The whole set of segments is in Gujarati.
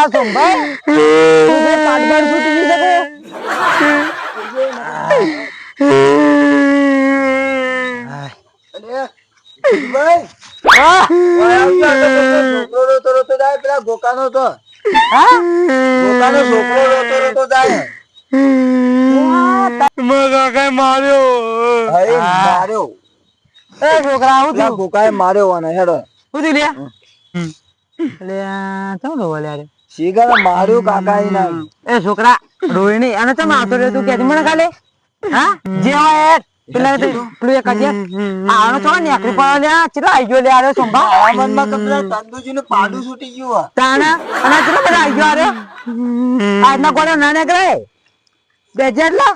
સોમભાઈ તું જે પાડબાડ છૂટી જઈ શકો પેલા ગોકાનો તો ગોકાનો છોકરો રોતો જાય માર્યો છોકરા આવું પેલા ગોકાએ માર્યો અને હેડો શું થયું લ્યા ચમ રોવા લ્યા રે શીગા માર્યું કાકા ના એ છોકરા રોઈ નહીં અને ચમ આવતો રહ્યો તું કે મને કાલે હા જે હોય પેલા પેલું એક જ આનો તો ને આખરી પાડો લ્યા ચલા આઈ ગયો લ્યા રે સોંભા મનમાં તો પેલા તંદુજી નું પાડું છૂટી ગયું તાણા અને ચલા બધા આઈ ગયો રે આજના કોને ના નીકળે બેજેટલા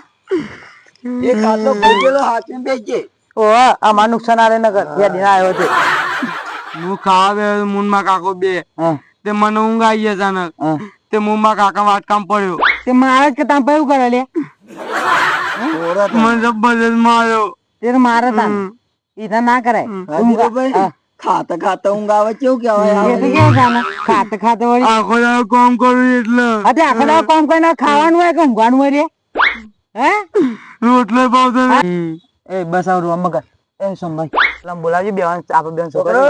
એ કાલો ભોગેલો હાથે બેજે ઓ આમાં નુકસાન આરે નગર બે દિન આવ્યો છે હું ખાવા બે મુનમાં કાકો બે તે મને ઊંઘ આવી અચાનક તે મુનમાં કાકા વાટકામ પડ્યો તે મારે જ કે તામ એવું કરે લે મને જબરજસ્ત માર્યો તે મારે તાન ઈધા ના કરાય ખાતા ખાતા ઊંઘ આવે કેવું કેવાય એ તો કેવું જાને ખાતે ખાતે વળી આખો દાડો કામ કરું એટલે અતે આખો દાડો કામ કરીને ખાવાનું હોય કે ઊંઘવાનું હોય રે હે રોટલો ભાવતો એ બસ આવ રૂમ મગર એ સોમભાઈ પેલા બોલાવજો બેવાન આપણે બેન છોકરો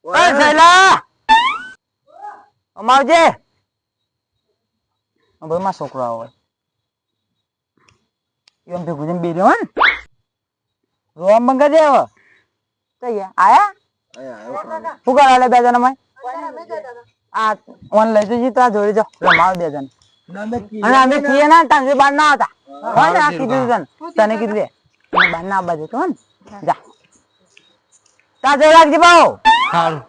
એ સૈલા અમાવજે ભાઈ માં છોકરો આવે એમ ભેગું જઈને બે રહ્યો ને રૂમ મગર જે હવે કઈ આયા શું કરે બે જણા આ ઓન લઈ જજી તો જોડી જાઓ રમાવ બે જણા અને અમે છીએ ને તાંજે બાર ના હતા હોય ને આ કીધું તને કીધું રે બાર ના બાજુ તો ને જા તાજે રાખજે બાઉ સારું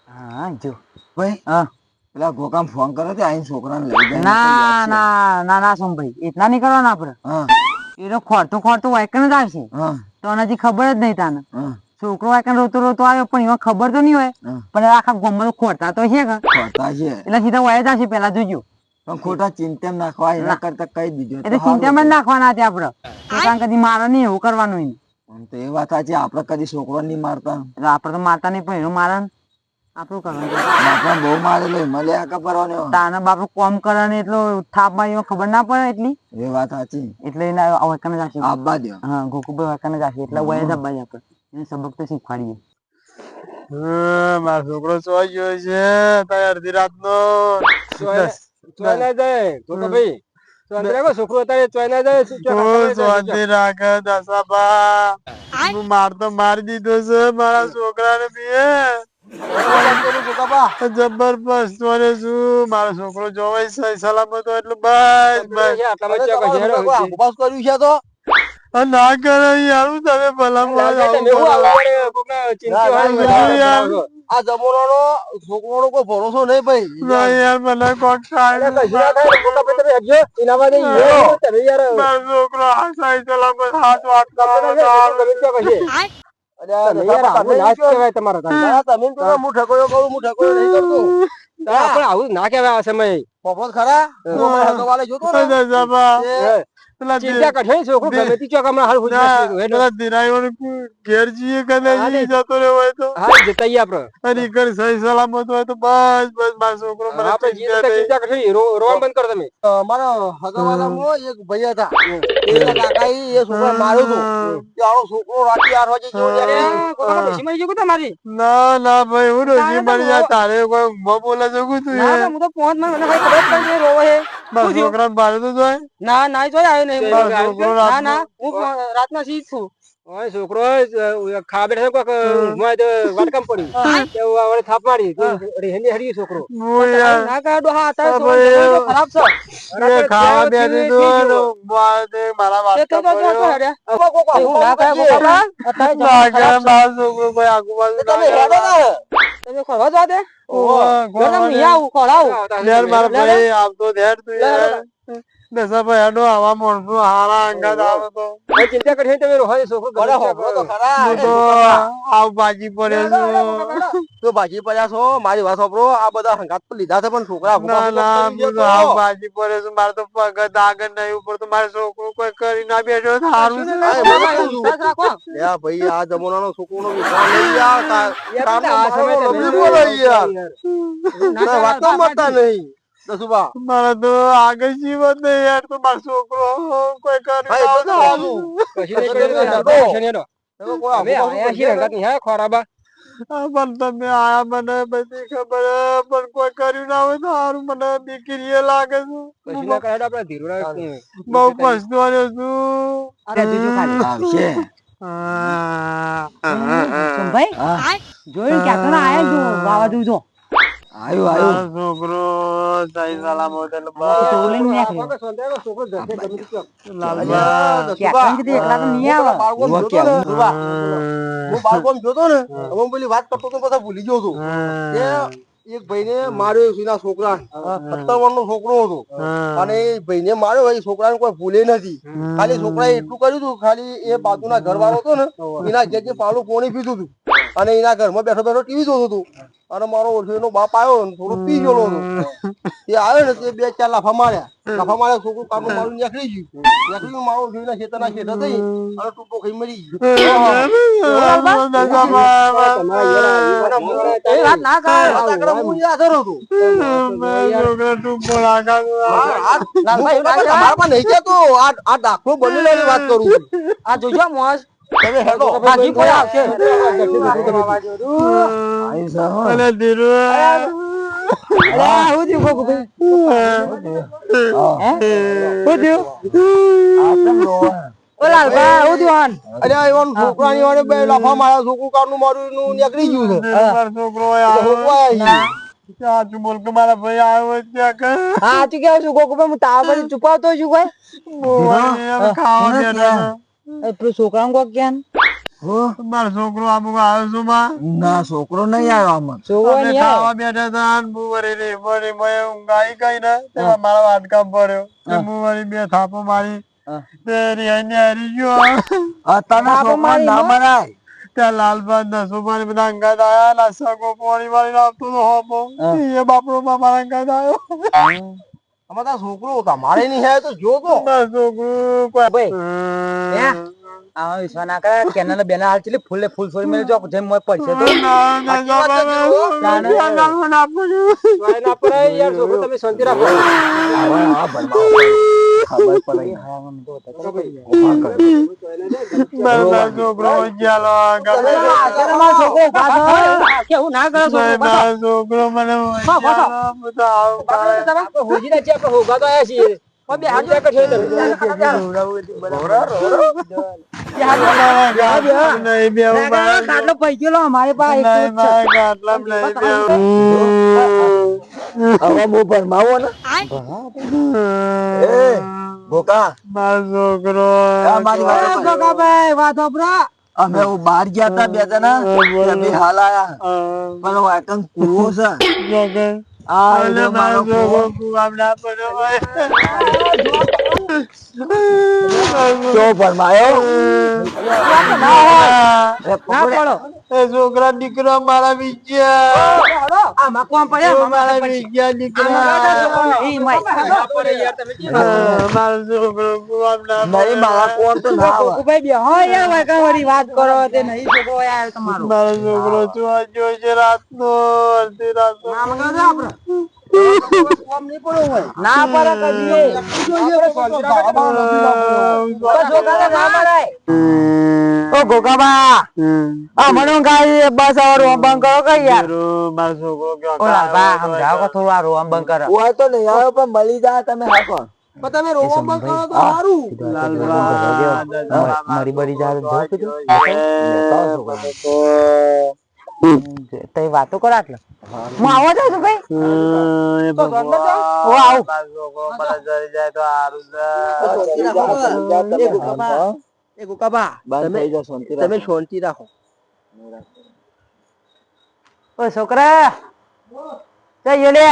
હા જો ભાઈ હા પેલા ગોકામ ફોન કર્યો તે આઈને છોકરાને લઈ જાય ના ના ના ના સોમભાઈ એટલા નહીં કરવાના આપડે હા એનો ખોરતું ખોરતું વાયકન જ આવશે હા તો હજી ખબર જ નહીં તાને હા છોકરો વાયકન રોતો રોતો આવ્યો પણ એમાં ખબર તો નહીં હોય પણ આખા ગામમાં ખોરતા તો છે કે ખોટા છે એટલે સીધા વાય જ આવશે પેલા જોજો પણ ખોટા ચિંતા નાખવા એના કરતા કહી દીધું એટલે ચિંતામાં જ નાખવાના છે આપડે કારણ કદી મારે નહીં એવું કરવાનું એને તો એ વાત સાચી આપડે કદી છોકરો નહીં મારતા એટલે આપડે તો મારતા નહીં પણ એનું મારે આપણું કરવાનું બાપા બહુ મારેલો મળે આકા પરવાનો તાના બાપુ કોમ કરે ને એટલો થાપ માં એમાં ખબર ના પડે એટલી એ વાત સાચી એટલે એના વાયકન જ આવશે આબા દો હા ગોકુભાઈ વાયકન જ આવશે એટલે વય જ આપવા આપડે એને સબક તો શીખવાડીએ મારો છોકરો સોઈ ગયો છે તારે અડધી રાત નો મારતો મારી દીધો છે મારા છોકરા ને જબરદસ્ત શું મારો છોકરો જોવાય સહી સલામત હોય એટલે બસ કર્યું છે તો ના કરે યાર તમે ભલા આ જમોનો છોકરો કોઈ ભરોસો નહીં ભાઈ યાર મને કોક છોકરો સહી સલામત હાથ વાત આવું ના કેવાય આ સમય પપોત ખરા જોતો ઘેર જઈએ કે જતો રહ્યો હોય તો સહી સલામત હોય તો બસ બસ મારો છોકરો રોવાનું બંધ કરો તમે મારા હગાવાલામાં એક ભાઈ હતા એ કાકા એ છોકરા માર્યો હતો આવો છોકરો રાતે 8 વાગે જેવો તમારી ના ના ભાઈ હું રોજી મળી જાય તારે કોઈ બોલે જગું તું હું તો પહોંચ મને ખબર પડે રોવે હે મારા છોકરા બારે તો જોય ના ના જોઈ આવ્યો નહીં છોકરો ના ના હું રાતના સીધ છું છોકરો ખા બેઠા કોક વાટકામ પડ્યું થાપ મારી હરી છોકરો ના કાઢો હા અત્યારે ખરાબ છે ખાવા બેઠી મારા વાત તમે ખોરવા જવા દે આવતો દશાભાઈ હેડો આવા માણસો હારા અંગાત આવે તો કોઈ ચિંતા કરશો નહીં તમે રોહાની છોકરો ગમે તે હોભળો તો કરો. ખરા. હું તો આવ બાજી પડે છું તો ભાજી પડ્યા છો મારી વાત સાંભળો આ બધા હંગાત પર લીધા છે પણ છોકરા ના ના હું તો આવ બાજી પડે છું મારે તો પગ આગળ નહીં ઉપર તો મારે છોકરો કોઈ કરી ના બેઠો સારું છે ભાઈ આ જમાનાનો છોકરો નો વિશ્વાસ નહીં યાર યાર, આ સમય તો તમે બોલો યાર વાતો મળતા નહીં દસુબા મારે તો આગળ જીવન નહીં યાર તો મારો છોકરો કોઈ કરી હા, ના એ તો સારું. કશું નહીં કરવું, આપણે હેડો. હવે આયા છીએ હંગાત નહીં, હા, ખોરાબા. પણ તમે આયા મને બધી ખબર હે, પણ કોઈ કર્યું ના હોય તો સારું મને દીકરીએ લાગે છે કશું ના કરે, હેડો, આપણે ધીરુડા, બહુ પછતાવ્યો છું અરે જોજો ખાલી આવશે ભાઈ જોયું ક્યાં તો આયા જો વાવાઝોડું જો આવ્યું મારો છોકરો સહી સલામત એટલે તો લઈને આ નીકળ્યો. વખત સોંધાયેલો છોકરો ઘરથી ગમે તે કહો. લાલબા ક્યાં કીધું એકલા તો નહીં આવે. બાળકો જોતો ને દસુબા, હું બાળકો જોતો ને હવે હું પેલી વાત કરતો તો પછી ભૂલી ગયો હતો કે એક ભાઈને માર્યો એના છોકરા 17 વર્ષનો છોકરો હતો અને એ ભાઈને માર્યો એ છોકરાને કોઈ ભૂલે નથી ખાલી છોકરાએ એટલું કર્યું હતું ખાલી એ બાજુના ઘરવાળો હતો ને એના ઘેર પાલું પાણી પીધું હતું અને એના ઘરમાં બેઠો બેઠો ટીવી જોતો હતો અને મારો ઓળખીનો બાપ આવ્યો ને થોડો પી ગયેલો હતો એ આવ્યો ને તે 2-4 લાફા માર્યા છોકરું કામનું મારું નીકળી ગયું મારો ઓળખીના ખેતરના ખેતર થઈ અને ટૂંકો ખાઈ મરી ગયો એ વાત ના કર. હું યાદ હતો મારા પાસે નહીં કેતો આ દાખલો બનેલો વાત કરું છું. આ જોજો મોજ તમે હેડો હાજી કોઈ આવશે. અને ધીરુ અરે હું થયું કોક ભાઈ હે હું થયું ઓ લાલબા હું થયું અરે એવા છોકરાની વાળે બે લાફા માર્યા છોકરું કારનું મારું નું નીકળી ગયું છે મારો છોકરો સાચું બોલ કે મારા ભાઈ આવ્યો ત્યાં કે હા તું કેવું છું કોક ભાઈ હું તાવ પછી છુપાવતો છું કોઈ ખાવા બેઠા એ પેલું છોકરાનું કોક ક્યાં મારો છોકરો અમુક આવ્યો છું માં ના છોકરો નહીં આવ્યો આમાં છોકરો અમે નહીં આવે. ખાવા બેઠા હતા અને બુવારી રે વળી મેં ઊંઘ આવી ગઈ ને તેમાં મારા વાટકા પડ્યો તે બુવારી 2 થાપો મારી તે રિહાઈને હારી ગયો આ તને છોકરા ના મરાય ત્યાં લાલબા નસુમાની બધા અંગાત આયા ના સગો પાણી વાળી આપતો તો હોપો એ બાપરો મારા અંગાત આવ્યો અમારા છોકરો તમારે નહીં હે તો જો તો મારો છોકરો કોઈ ભાઈ આ વિશ્વા ના કરે કેનલ બેના હાલ ચલી ફૂલે ફૂલ છોડી મેલ જો જેમ મોય પડશે તો વાય ના પડે, યાર, છોકરો તમે શાંતિ રાખો. ખબર પડે મારો છોકરો ચાલો તમારો છોકરો પાછો કેવું ના કરો છોકરો પાછો. મારો છોકરો મને આપણે હોજીના છીએ, આપણે હોગા તો આયા છીએ. પણ બે હાથ ત્યાં કરશો તમે. ખાટલો પૈકી લો અમારી પાસે એક જ છે. હવે હું ભરમાવો ને એ બોકા મારો છોકરો આ મારી વાત ઓ ગોગાભાઈ વાત સાંભળો. અમે બહાર ગયા હતા 2 જણા અમે હાલ આયા પણ વાટન કૂવો છે આ એટલે મારો કૂવો તો ભરમાયો ના પડો છોકરા દીકરા મારા વિજ્યા આમાં કોણ પડે મારા વિજ્યા દીકરા નહીં મય. ના પડે, યાર, તમે કેમ મારો છોકરો કુવામ ના નહીં મારા કોણ તો ના આવે ગોગુભાઈ બે હો યાર વાયકા વાળી વાત કરો તે નહીં છોકરો યાર તમારો મારો છોકરો જોવા જોઈ છે રાતનો અડધી રાતનો ના મંગાવજો આપણે ના પડે કદી છોકરા ના મરાય. ઓ ગોગાબા આ મને ગાય બસ આ રોમ બંધ કરો કે યાર. મારો છોકરો ઓ લાલબા સમજાવો કે થોડું આ રોમ બંધ કરો. હોય તો નહીં આવે પણ મળી જાય તમે હાકો પણ તમે રોવા બંધ કરો તો સારું મારી બરી જાય તઈ વાતો કરો આટલે હું આવો છો ભાઈ ઓ આવું એ ગોકાબા બંધ થઈ જાય શાંતિ તમે શાંતિ રાખો ઓ છોકરા જઈએ લે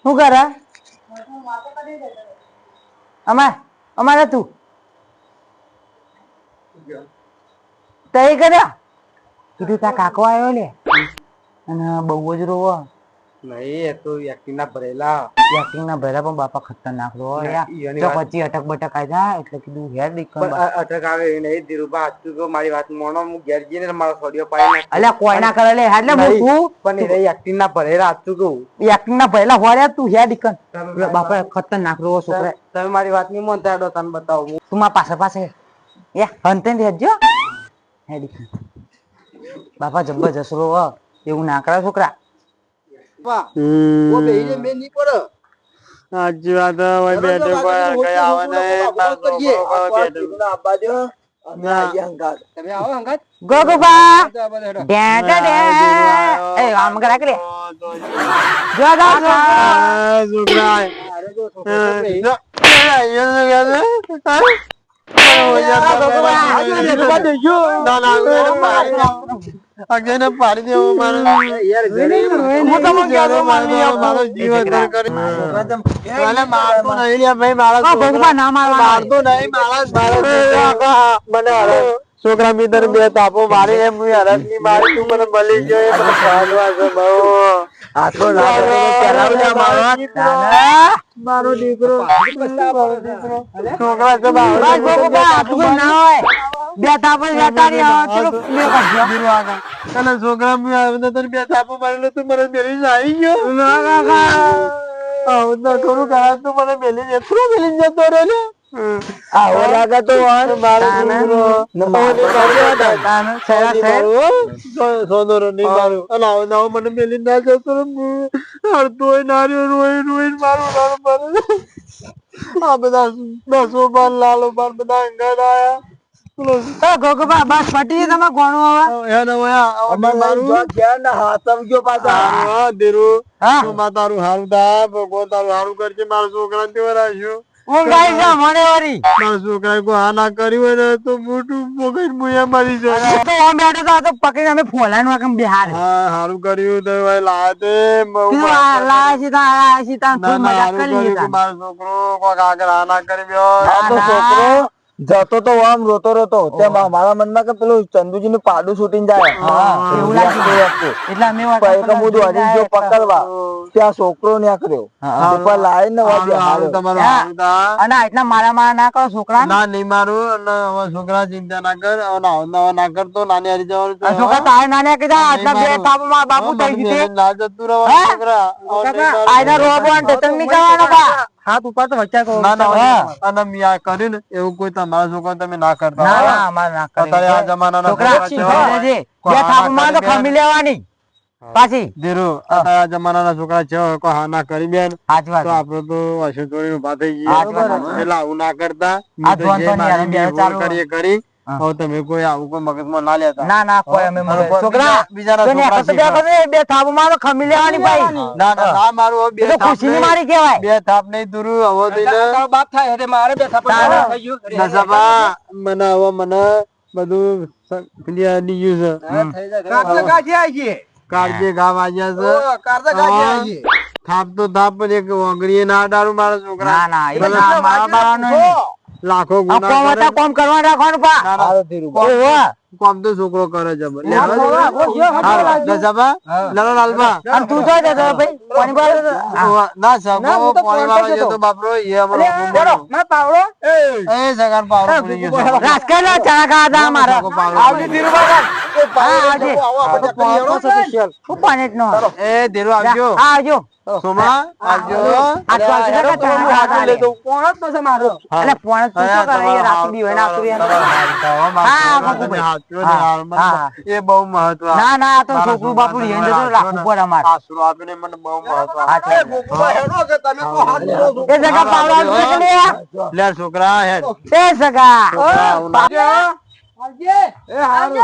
શું કરે અમારે તું તઈ કર્યા કીધું તા કાકો આવ્યો લે અને બહુ જ રોવો નહીં એ તો એક્ટિંગ ના ભરેલા એક્ટિંગ ના ભર્યા પણ બાપા ખતરનાક રોવો યાર તો પછી અટક બટક આવી જાય એટલે કીધું હેર દીકન અટક આવે એ નહીં ધીરુભા હાચું કહું, મારી વાત મોનો હું ઘેર જઈને મારો સોડિયો પાડી અલ્યા કોઈ ના કરે લે એટલે હું તું પણ એ એક્ટિંગ ના ભરેલા હાચું કહું. એક્ટિંગ ના ભરેલા હોર્યા તું હેર દીકન બાપા ખતરનાક રોવો છોકરા તમે મારી વાત નહીં માનતા હેડો તને બતાવું હું. તું મારા પાસે એ હંતે રહેજો હે દીકન બાપા જબરજસ્ત રોવો એવું ના કરે છોકરા ઓ બેહીને મેં નહીં પડે. સાચી વાત હે, ઓય બેઠે કોઈ કઈ આવે નહીં, મારો છોકરો કોઈ બેઠે. આપવા દો અમે આવીએ હંગાત. તમે આવો અંગાત ગો ગોપા તો આ બધે હેડો. ડે એ આમ કરા કે જો જો આ છોકરા અરે જો છોકરો તો બેહી. પાડી દેવો મારો યાર ઘરે હું તમને કહેતો મારો જીવ હત્યા કરી. મને મારતો નહીં લે ભાઈ, મારા ભગવાન ના મારવા મારતો નહીં, મને છોકરા મિત્ર બે તાપો મારી એમ હરસ ની મારી તું મને મળી ગયો એ મને સાધવા છે બહુ. આટલો લાગે મારો દીકરો છોકરા છે બાવળા. બસ ગોપા આટલું ના હોય બે તાપો જતા રહી આવો ચલો લે કરજો બીરું આગળ. તને છોકરા મેં આવ્યો તને બે તાપો મારેલો તું મને મેલી આવી ગયો. આવું તો થોડું કરા તું મને મેલી એટલું મેલી જતો રહ્યો. આવો લાગે તો વાર સોનોરો નહીં મારું અને આવો નાવો મને મેલી ના જતો હડતોય નાર્યો રોઈ રોઈ મારું મારું આ બધા દસો બાર લાલો બાર બધા અંગત આયા. ગોગોબા બસ પટી તમે કોણું હવે તારું હારું થાય ભગવાન તારું હારું કરજે. મારા છોકરા તેવા રાખ્યો ઊંઘાઈ જા મને વરી મારા છોકરા કોઈ હા ના કરી હોય ને તો મોટું પોકઈ મુયા મરી જાય. તો ઓમ બેઠો તો આ તો પકડીને અમે ફોલાનું વાકમ બિહાર હા હારું કર્યું તો ભાઈ લાતે કીધું આ લાયા સીતા ફૂલ મજાક કરી લીધા મારો છોકરો કોઈ આગળ હા ના કરી ગયો. છોકરો જતો તો આમ રોતો રોતો તેમાં મારા મનમાં કે પેલું ચંદુજી નું પાડું છૂટીને જાય એવું લાગી એટલે અમે પકડવા ત્યાં છોકરો નીકળ્યો ઉપર લાઈ ને હારું તમારું હારું થા. અને એટલા મારા ના કરો છોકરા ના નહીં મારું અને હવે છોકરા ચિંતા ના કર હવે ના કરતો નાની હારી જવાનું છે. છોકરા તારે નાને કીધા આટલા બે બાપુ બાપુ થઈ ગઈ ના જતું રહેવાનું છોકરા. આયના રોબો અને ટેટંગ ની કરવાનો કા હાથ ઉપર તો વચ્ચે કહો ના ના અને મેં આ કર્યું ને એવું કોઈ તમારા છોકરા તમે ના કરતા ના ના અમાર ના કરે અત્યારે આ જમાનાના છોકરા શીખાઈ લેજે બે થાપમાં તો ખમી લેવાની પાછી ધીરુ અત્યારે આ જમાનાના છોકરા છે કોઈ હા ના કરી બેન હાથ વાત તો આપડે તો હશે થોડી ઉભા થઈ હા, ગઈ એટલે આવું ના કરતા આ ધોન તો નહીં, બે ચાલુ. કરીએ કરી હવે તમે કોઈ આવું કોઈ મગજમાં ના લેતા. ના ના કોઈ અમે છોકરા બીજાના તો છોકરા નેકળો તો બે થાપમાં તો ખમી લેવાની ભાઈ ના ના ના મારું હવે એ તો બે થાપ ખુશીની નહીં. મારી કહેવાય બે થાપ નહીં દૂરું હવે થઈને તારો બાપ થાય એટલે મારે બેઠા તારો. થઈ ગયું. દસાબા મને હવે મને બધું ક્લિયર થઈ ગયું છે. કાટલે ગાંઠી આવી ગઈ. કાળજે ઘા વાગ્યા છે. ઓ, કાટલે ગાંઠી આવી ગઈ. થાપ તો થાપ પણ એક ઓગળીએ ના ડાળું મારા છોકરા. ના ના એ ના મારા બાળાનો નહીં. લાખો આ ગુના કોમ કરે. હતા કોમ કરવા રાખવાનું પા ના, ના. ઓહો. કોમ તો છોકરો કરે છે લે, હા, હવે હા, દસાબા લાલો લાલબા અને તું જોઈ દેતો ભાઈ કોની બાર ના સગો પાણી વાળો જે તો બાપરો એ હમણાં ના પાવડો એ સગાર પાવડો ભૂલી ગયો છે. રાજકારણ ચા ખાતા મારા સગો પાવડો આવજી ભૂલી ધીરુભાઈ હા આવજે શું પાણી નો ગયો. એ ધીરુ આવજો હા આવજો સોમા આવજો આ તો આવજે કે ચા ખાતા લે. કોણ જ તો છે મારો એટલે પોણે તું શું કરે યાર રાતી દી હોય ના આખું યાર. હા, એ બહુ મહત્વ ના ના આ તો છોકરું બાપુ લઈને જતો રાખવું પડે અમારે આશરો આપીને મને બહુ મહત્વ હા, ચાલ. હેડો કે તમે કો હાથ ધરો છો. એ જગા પાવડા આવશે કે નહીં? લે છોકરા હેડ એ સગા આવજે એ હારું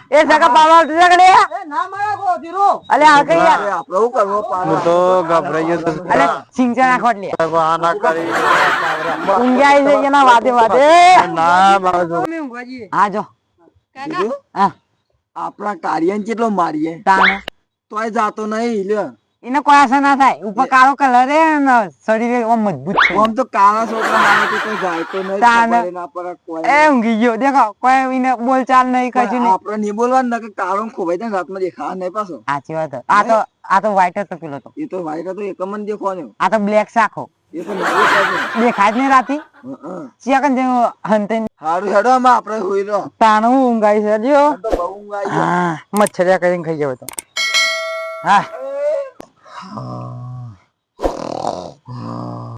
એ સગા પાવડા આવશે કે નહીં? એ ના મારા કો ધીરુ અલે આ કઈ યાર આપડે શું કરવો હું તો ગભરાઈ ગયો તો અલે સિંચા નાખવા લે આ ના કરી ઊંઘાઈ છે કે ના વાદે વાદે ના મારા છોકરા અમે ઊંઘવાજી હા જો હા આપણા કાર્ય કેટલો મારીએ તાને તોય જાતો નહીં લ્યો એને કોઈ અસર ના થાય ઉપર કાળો કલર હે ને શરીર એકદમ મજબૂત છે આમ તો કાળા છોકરા મારે તો કોઈ જાય તો નહીં તાને. ખબર ના પડે કોઈ એ ઊંઘી ગયો દેખો કોઈ એને બોલ ચાલ નહીં કશું નહીં આપણે નહીં બોલવાનું ને કે કાળો ખોવાઈ જાય ને રાતમાં દેખાવા નહીં પાછો સાચી વાત હે. આ તો white હતો પેલો તો એ તો વાયકા તો એકમ જ દેખવાનો આ તો બ્લેક સાખો એ તો નવું છે દેખાય જ નહીં રાતી ચેકન જે હંતે હારું હેડો આમાં આપણે હોઈ રહ્યો તાણું ઊંઘાઈ છે જો તો બહુ ઊંઘ આવી ગઈ. હા મચ્છરિયા કરીને ખાઈ ગયો તો હા